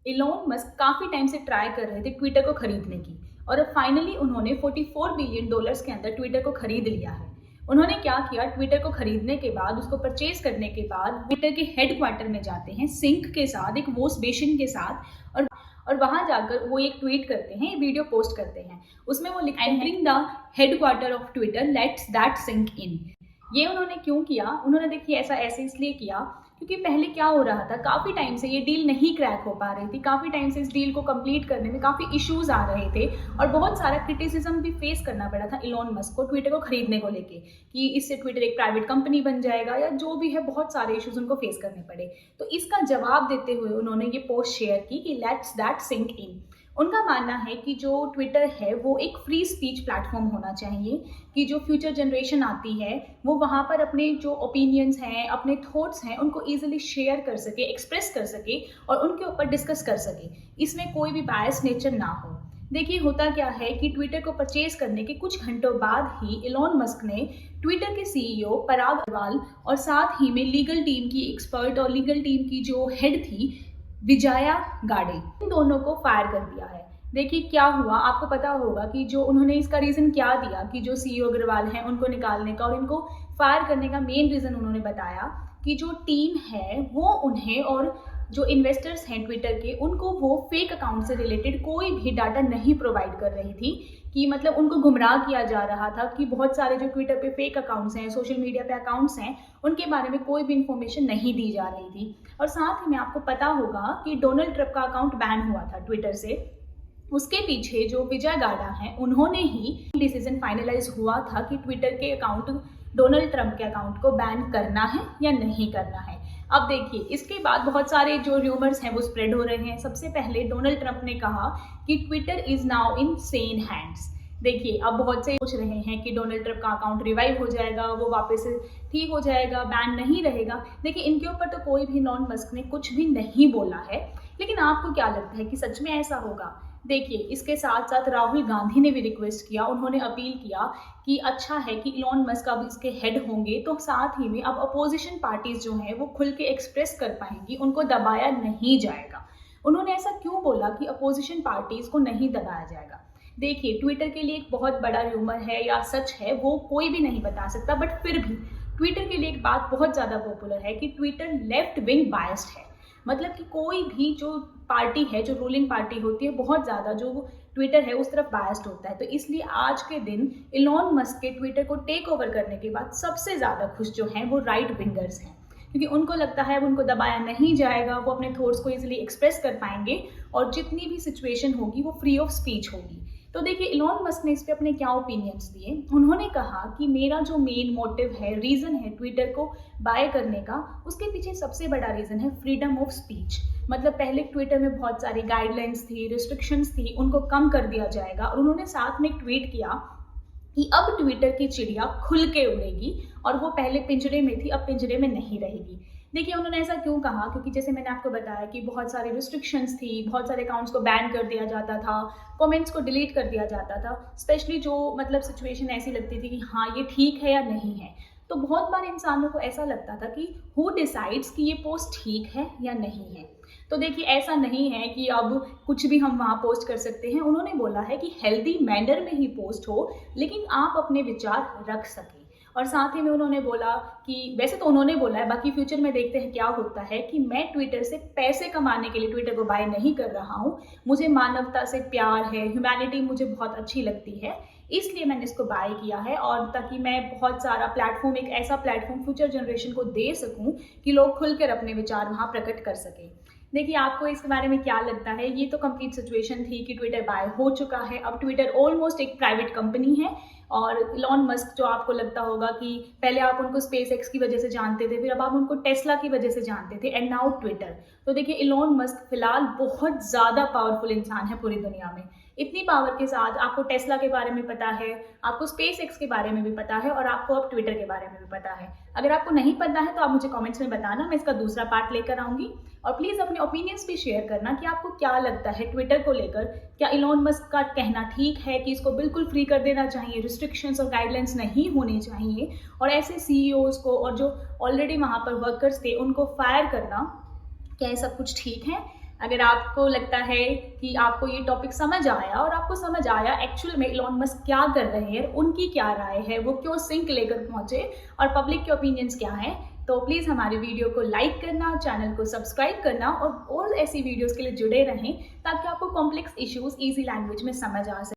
Elon Musk काफ़ी time से try कर रहे थे ट्विटर को खरीदने की, और अब फाइनली उन्होंने $44 बिलियन के अंदर ट्विटर को खरीद लिया है। उन्होंने क्या किया, ट्विटर को खरीदने के बाद, उसको परचेज करने के बाद ट्विटर के हेडक्वार्टर में जाते हैं सिंक के साथ, एक वॉश बेसिन के साथ, और वहां जाकर वो एक ट्वीट करते हैं, वीडियो पोस्ट करते हैं। उसमें वो लिखते हैं, entering the headquarter of Twitter, let's that sink in. ये उन्होंने क्यों किया? उन्होंने देखिए ऐसा ऐसे इसलिए किया क्योंकि पहले क्या हो रहा था, काफ़ी टाइम से ये डील नहीं क्रैक हो पा रही थी, काफ़ी टाइम से इस डील को कंप्लीट करने में काफ़ी इश्यूज आ रहे थे, और बहुत सारा क्रिटिसिज्म भी फेस करना पड़ा था इलॉन मस्क को ट्विटर को खरीदने को लेके, कि इससे ट्विटर एक प्राइवेट कंपनी बन जाएगा या जो भी है, बहुत सारे इश्यूज उनको फेस करने पड़े। तो इसका जवाब देते हुए उन्होंने ये पोस्ट शेयर की कि लेट्स दैट सिंक इन। उनका मानना है कि जो ट्विटर है वो एक फ्री स्पीच प्लेटफॉर्म होना चाहिए, कि जो फ्यूचर जनरेशन आती है वो वहाँ पर अपने जो ओपिनियंस हैं, अपने थॉट्स हैं, उनको ईजिली शेयर कर सके, एक्सप्रेस कर सके और उनके ऊपर डिस्कस कर सके, इसमें कोई भी बायस नेचर ना हो। देखिए होता क्या है कि ट्विटर को परचेज करने के कुछ घंटों बाद ही इलॉन मस्क ने ट्विटर के सीईओ पराग अग्रवाल और साथ ही में लीगल टीम की एक्सपर्ट और लीगल टीम की जो हेड थी विजया गाडे, इन दोनों को फायर कर दिया है। देखिए क्या हुआ, आपको पता होगा कि जो उन्होंने इसका रीज़न क्या दिया कि जो सीईओ अग्रवाल हैं उनको निकालने का और इनको फायर करने का मेन रीज़न उन्होंने बताया कि जो टीम है वो उन्हें और जो इन्वेस्टर्स हैं ट्विटर के, उनको वो फेक अकाउंट से रिलेटेड कोई भी डाटा नहीं प्रोवाइड कर रही थी, कि मतलब उनको गुमराह किया जा रहा था कि बहुत सारे जो ट्विटर पे फेक अकाउंट्स हैं, सोशल मीडिया पे अकाउंट्स हैं, उनके बारे में कोई भी इंफॉर्मेशन नहीं दी जा रही थी। और साथ ही में आपको पता होगा कि डोनाल्ड ट्रंप का अकाउंट बैन हुआ था ट्विटर से, उसके पीछे जो विजय गाडा हैं उन्होंने ही डिसीजन फाइनलाइज हुआ था कि ट्विटर के अकाउंट, डोनाल्ड ट्रंप के अकाउंट को बैन करना है या नहीं करना है। अब देखिए इसके बाद बहुत सारे जो र्यूमर्स हैं वो स्प्रेड हो रहे हैं। सबसे पहले डोनाल्ड ट्रंप ने कहा कि Twitter is now in Sen hands. देखिए अब बहुत से सोच रहे हैं कि डोनाल्ड ट्रंप का अकाउंट रिवाइव हो जाएगा, वो वापस ठीक हो जाएगा, बैन नहीं रहेगा। देखिए इनके ऊपर तो कोई भी इलॉन मस्क ने कुछ भी नहीं बोला है, लेकिन आपको क्या लगता है कि सच में ऐसा होगा? देखिए इसके साथ साथ राहुल गांधी ने भी रिक्वेस्ट किया, उन्होंने अपील किया कि अच्छा है कि इलॉन मस्क अब इसके हेड होंगे तो साथ ही में अब अपोजिशन पार्टीज जो हैं वो खुल के एक्सप्रेस कर पाएंगी, उनको दबाया नहीं जाएगा। उन्होंने ऐसा क्यों बोला कि अपोजिशन पार्टीज को नहीं दबाया जाएगा? देखिए ट्विटर के लिए एक बहुत बड़ा र्यूमर है या सच है वो कोई भी नहीं बता सकता, बट फिर भी ट्विटर के लिए एक बात बहुत ज़्यादा पॉपुलर है कि ट्विटर लेफ्ट विंग बायस्ड है। मतलब कि कोई भी जो पार्टी है, जो रूलिंग पार्टी होती है, बहुत ज़्यादा जो ट्विटर है उस तरफ बायस्ड होता है। तो इसलिए आज के दिन इलॉन मस्क के ट्विटर को टेक ओवर करने के बाद सबसे ज़्यादा खुश जो हैं वो राइट विंगर्स हैं, क्योंकि उनको लगता है अब उनको दबाया नहीं जाएगा, वो अपने थॉट्स को इजीली एक्सप्रेस कर पाएंगे और जितनी भी सिचुएशन होगी वो फ्री ऑफ स्पीच होगी। तो देखिए इलॉन मस्क ने इस पे अपने क्या ओपिनियंस दिए। उन्होंने कहा कि मेरा जो मेन मोटिव है, रीज़न है ट्विटर को बाय करने का, उसके पीछे सबसे बड़ा रीज़न है फ्रीडम ऑफ स्पीच। मतलब पहले ट्विटर में बहुत सारी गाइडलाइंस थी, रिस्ट्रिक्शंस थी, उनको कम कर दिया जाएगा। और उन्होंने साथ में एक ट्वीट किया कि अब ट्विटर की चिड़िया खुल के उड़ेगी, और वो पहले पिंजरे में थी, अब पिंजरे में नहीं रहेगी। देखिए उन्होंने ऐसा क्यों कहा, क्योंकि जैसे मैंने आपको बताया कि बहुत सारे रिस्ट्रिक्शंस थी, बहुत सारे अकाउंट्स को बैन कर दिया जाता था, कमेंट्स को डिलीट कर दिया जाता था, स्पेशली जो मतलब सिचुएशन ऐसी लगती थी कि हाँ ये ठीक है या नहीं है। तो बहुत बार इंसानों को ऐसा लगता था कि हु डिसाइड्स कि ये पोस्ट ठीक है या नहीं है। तो देखिए ऐसा नहीं है कि अब कुछ भी हम वहाँ पोस्ट कर सकते हैं। उन्होंने बोला है कि हेल्दी मैनर में ही पोस्ट हो, लेकिन आप अपने विचार रख सकें। और साथ ही में उन्होंने बोला कि वैसे तो उन्होंने बोला है, बाकी फ्यूचर में देखते हैं क्या होता है, कि मैं ट्विटर से पैसे कमाने के लिए ट्विटर को बाय नहीं कर रहा हूँ। मुझे मानवता से प्यार है, ह्यूमैनिटी मुझे बहुत अच्छी लगती है, इसलिए मैंने इसको बाय किया है, और ताकि मैं बहुत सारा प्लेटफॉर्म, एक ऐसा प्लेटफॉर्म फ्यूचर जनरेशन को दे सकूं कि लोग खुलकर अपने विचार वहाँ प्रकट कर सकें। देखिए आपको इसके बारे में क्या लगता है? ये तो कंप्लीट सिचुएशन थी कि ट्विटर बाय हो चुका है, अब ट्विटर ऑलमोस्ट एक प्राइवेट कंपनी है। और इलॉन मस्क जो आपको लगता होगा कि पहले आप उनको स्पेस एक्स की वजह से जानते थे, फिर अब आप उनको टेस्ला की वजह से जानते थे, एंड नाउ ट्विटर। तो देखिए इलॉन मस्क फिलहाल बहुत ज़्यादा पावरफुल इंसान है पूरी दुनिया में। इतनी पावर के साथ आपको टेस्ला के बारे में पता है, आपको स्पेस एक्स के बारे में भी पता है, और आपको अब ट्विटर के बारे में भी पता है। अगर आपको नहीं पता है तो आप मुझे कमेंट्स में बताना, मैं इसका दूसरा पार्ट लेकर आऊँगी। और प्लीज़ अपने ओपिनियंस भी शेयर करना कि आपको क्या लगता है ट्विटर को लेकर। क्या इलॉन मस्क का कहना ठीक है कि इसको बिल्कुल फ्री कर देना चाहिए, रिस्ट्रिक्शंस और गाइडलाइंस नहीं होने चाहिए, और ऐसे सीईओज को और जो ऑलरेडी वहाँ पर वर्कर्स थे उनको फायर करना, क्या ये सब कुछ ठीक है? अगर आपको लगता है कि आपको ये टॉपिक समझ आया और आपको समझ आया एक्चुअल में इलॉन मस्क क्या कर रहे हैं, उनकी क्या राय है, वो क्यों सिंक लेकर पहुंचे और पब्लिक के ओपिनियंस क्या हैं, तो प्लीज़ हमारे वीडियो को लाइक करना, चैनल को सब्सक्राइब करना और ऐसी वीडियोस के लिए जुड़े रहें ताकि आपको कॉम्प्लेक्स इश्यूज ईजी लैंग्वेज में समझ आ सके।